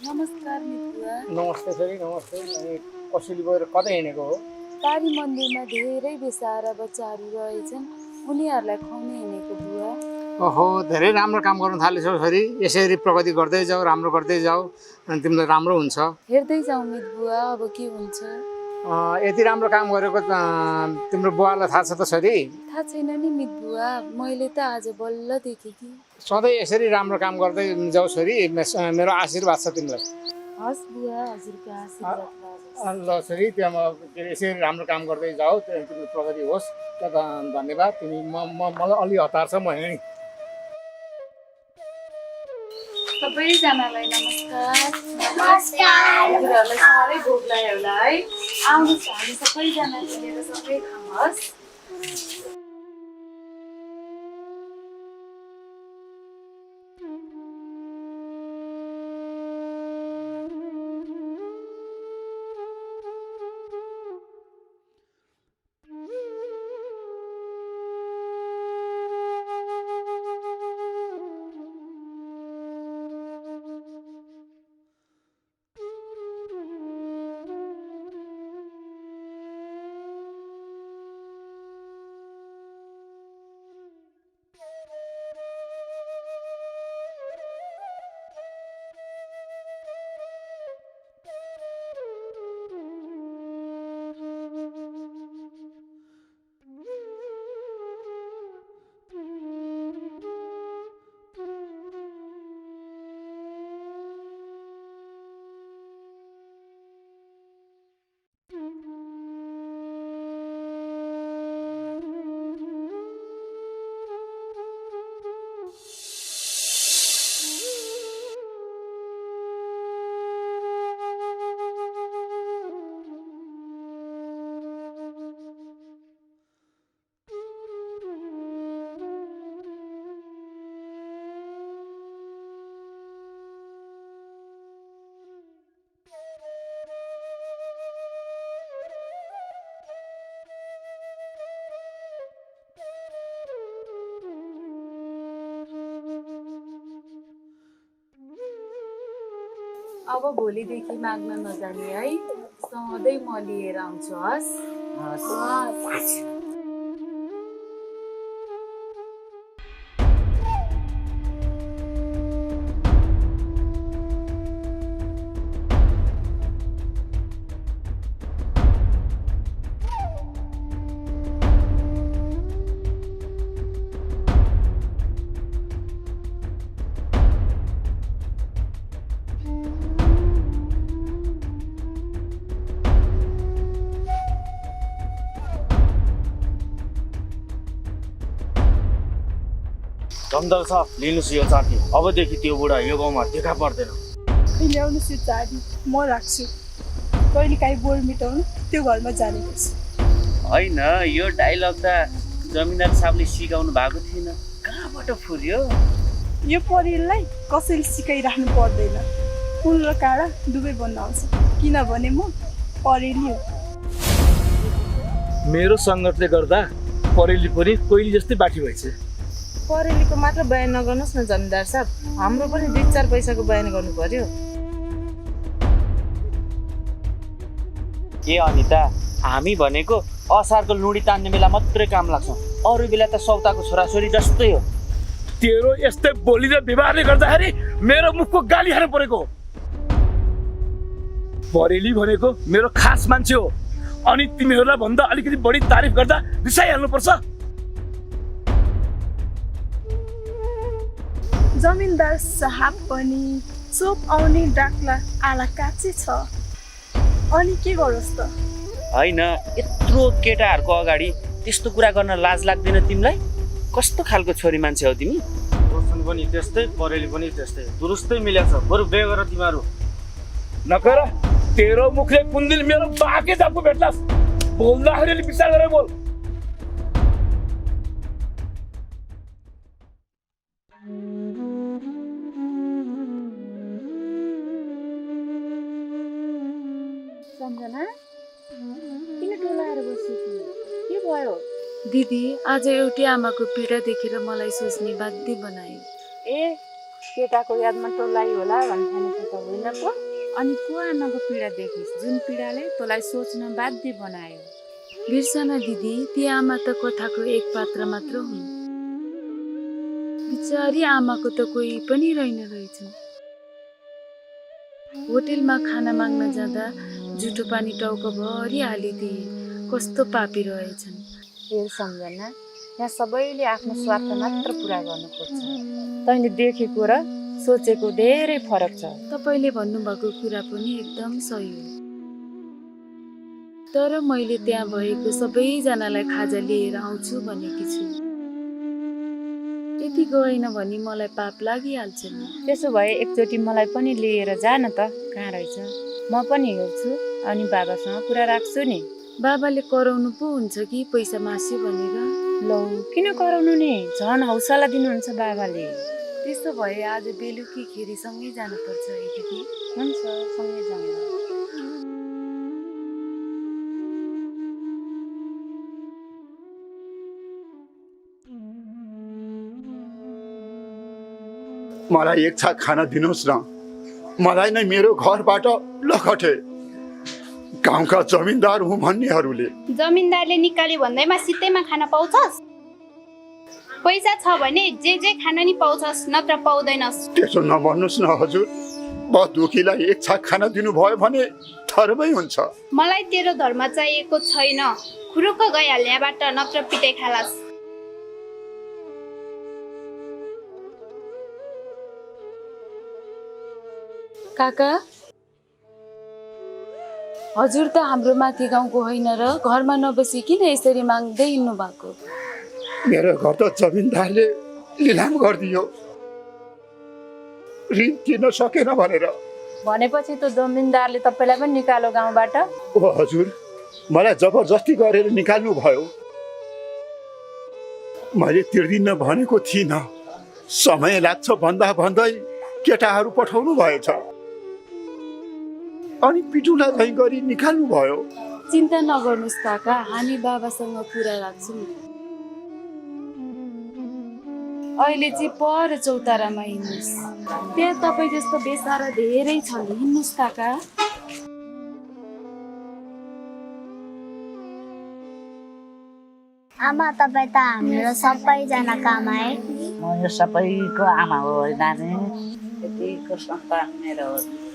नमस्कार मितुवा। नमस्ते छोरी नमस्ते। अनि कसैले गएर कतै हिँडेको हो? काली मन्दिरमा धेरै बेसारा बच्चाहरू रहेछन्, उनीहरूलाई खुवाउन हिँडेको बुवा। ओहो, धेरै राम्रो काम गर्न थालेछौ छोरी। यसरी प्रगति गर्दै जाऊ, राम्रो गर्दै जाऊ, अनि तिमीलाई राम्रो हुन्छ। हेर्दै जाउँ मित बुवा, अब के हुन्छ। यति राम्रो काम गरेको तिम्रो बुवालाई थाहा छ त छोरी? थाहा छैन नि मित बुवा, मैले त आज बल्ल देखेँ कि। सधैँ यसरी राम्रो काम गर्दै जाऊ छोरी, मेरो आशीर्वाद छ तिमीलाई। हस् बुवा, हजुरको आशीर्वाद लागोस्। ल छोरी, त्यहाँ के अरे यसरी राम्रो काम गर्दै जाऊ, तिम्रो प्रगति होस्। ल धन्यवाद। तिमी मलाई अलि हतार छ, म हिँडेँ। सबैजनालाई नमस्कार। हजुरहरूलाई साह्रै भोक लाग्यो होला है। आउनुहोस्, हामी सबैजना मिलेर सबै खानुहोस्। अब भोलिदेखि माग्न नजाने है, सधैँ म लिएर आउँछु। हस्। धन्दल साहब, लिनुहोस् यो चाटी। अबदेखि त्यो बुढा यो गाउँमा देखा पर्दैन। ल्याउनुहोस् यो चाडी, म राख्छु। कहिले काहीँ बोर मिटाउनु त्यो घरमा जाने गर्छ। होइन, यो डाइलग त जमिनदार साहबले सिकाउनु भएको थिएन, कहाँबाट फुर्यो? यो परिललाई कसैले सिकाइराख्नु पर्दैन। फुल र काँडा दुवै बन्न आउँछ, किनभने म परेली हो। मेरो सङ्गतले गर्दा परेली पनि कोइली जस्तै बाठी भएछ। परेलीको मात्र बयान नगर्नुहोस् न जमिनदार साहब, हाम्रो पनि 2-4 पैसाको बयान गर्नु पर्यो। के अनिता, हामी भनेको असारको लुडी तान्ने बेला मात्रै काम लाग्छ, अरू बेला त सौताको छोराछोरी जस्तै हो। तेरो यस्तै बोली र व्यवहारले गर्दाखेरि मेरो मुखको गाली खानु परेको। परेली भनेको मेरो खास मान्छे हो, अनि तिमीहरूलाई भन्दा अलिकति बढी तारिफ गर्दा रिसाइहाल्नुपर्छ। जमिनदार साहब पनि चोप आउने डाक्ला आला काँचै छ, अनि के गरोस् त। होइन, यत्रो केटाहरूको अगाडि त्यस्तो कुरा गर्न लाज लाग्दैन तिमीलाई? कस्तो खालको छोरी मान्छे हो तिमी? रोशन पनि त्यस्तै, परेली पनि त्यस्तै, दुरुस्तै मिलेछ। बरु बे गर तिमीहरू। नकर, तेरो मुखले कुन दिन मेरो बाके जापको भेट्लास, बोल्दाखेरि अलि विचार गरेर बोल। सम्झना, किन टोलाएर बसेको? के भयो? दिदी आज एउटै आमाको पीडा देखेर मलाई सोच्ने बाध्य बनायो। ए केटाको यादमा टोलाइ होला भन्ने त होइन पो। अनि को आमाको पीडा देखिस् जुन पीडाले तँलाई सोच्न बाध्य बनायो। बिर्सन दिदी, ती आमा त कथाको एक पात्र मात्र हुन्। बिचारी आमाको त कोही पनि रहेन रहेछन्। होटेलमा खाना माग्न जाँदा जुठो पानी टाउकोभरि हालिदिए। कस्तो पापी रहेछन्। हेर सम्झना, यहाँ सबैले आफ्नो स्वार्थ मात्र पुरा गर्नु खोज्छ। तैँले देखेको र सोचेको धेरै फरक छ। तपाईँले भन्नुभएको कुरा पनि एकदम सही हो। तर मैले त्यहाँ भएको सबैजनालाई खाजा लिएर आउँछु भनेकी छु। यति गएन भने मलाई पाप लागिहाल्छ नि। त्यसो भए एकचोटि मलाई पनि लिएर जा न त, कहाँ रहेछ। म पनि हेर्छु अनि बाबासँग कुरा राख्छु नि। बाबाले कराउनु पो हुन्छ कि पैसा मास्यो भनेर? लौ, किन कराउनु नि, झन् हौसला दिनुहुन्छ बाबाले। त्यसो भए आज बेलुकीखेरि सँगै जानुपर्छ है दिदी। हुन्छ, सँगै जाउँ। मलाई एक छाक खाना दिनुहोस् न। मलाई नै मेरो घरबाट लखटे गाउँका जमिनदार हुँ भन्नेहरूले। जमिनदारले निकाल्यो भन्दैमा सित्तैमा खान पाउँछस्? पैसा छ भने जे खान नि पाउँछस्, नत्र पाउँदैनस्। त्यसो नभन्नुहोस् न हजुर। बदुखीलाई एक छाक खाना दिनुभयो भने धर्मै हुन्छ। मलाई तेरो धर्म चाहिएको छैन। खुरुक्क गइहाल यहाँबाट, नत्र पिटाइ खालास्। काका, हजुर त हाम्रो माथि गाउँको होइन र घरमा नबसी किन यसरी माग्दै हिँड्नु भएको? मेरो घर त जमिनदारले लिलाम गरिदियो, ऋण तिर्न सकेन भनेर। भनेपछि त जमिनदारले तपाईँलाई पनि निकाल्यो गाउँबाट? ओ हजुर, मलाई जबरजस्ती गरेर निकाल्नु भयो। मैले तिर्दिन भनेको थिइनँ। समय लाग्छ भन्दा भन्दै केटाहरू पठाउनु भएछ अनि पिटुला झैँ गरी निकाल्नु भयो। चिन्ता नगर्नुहोस् काका, हामी बाबासँग कुरा राख्छौँ। अहिले चाहिँ पर चौतारामा हिँड्नुहोस्। त्यहाँ तपाईँ जस्तो बेसारा धेरै छन्, हिँड्नुहोस् काका। आमा, तपाईँ त हाम्रो सबैजनाको आमा है। म यो सबैको आमा हो नानी। यतिको सन्तान मेरो हो।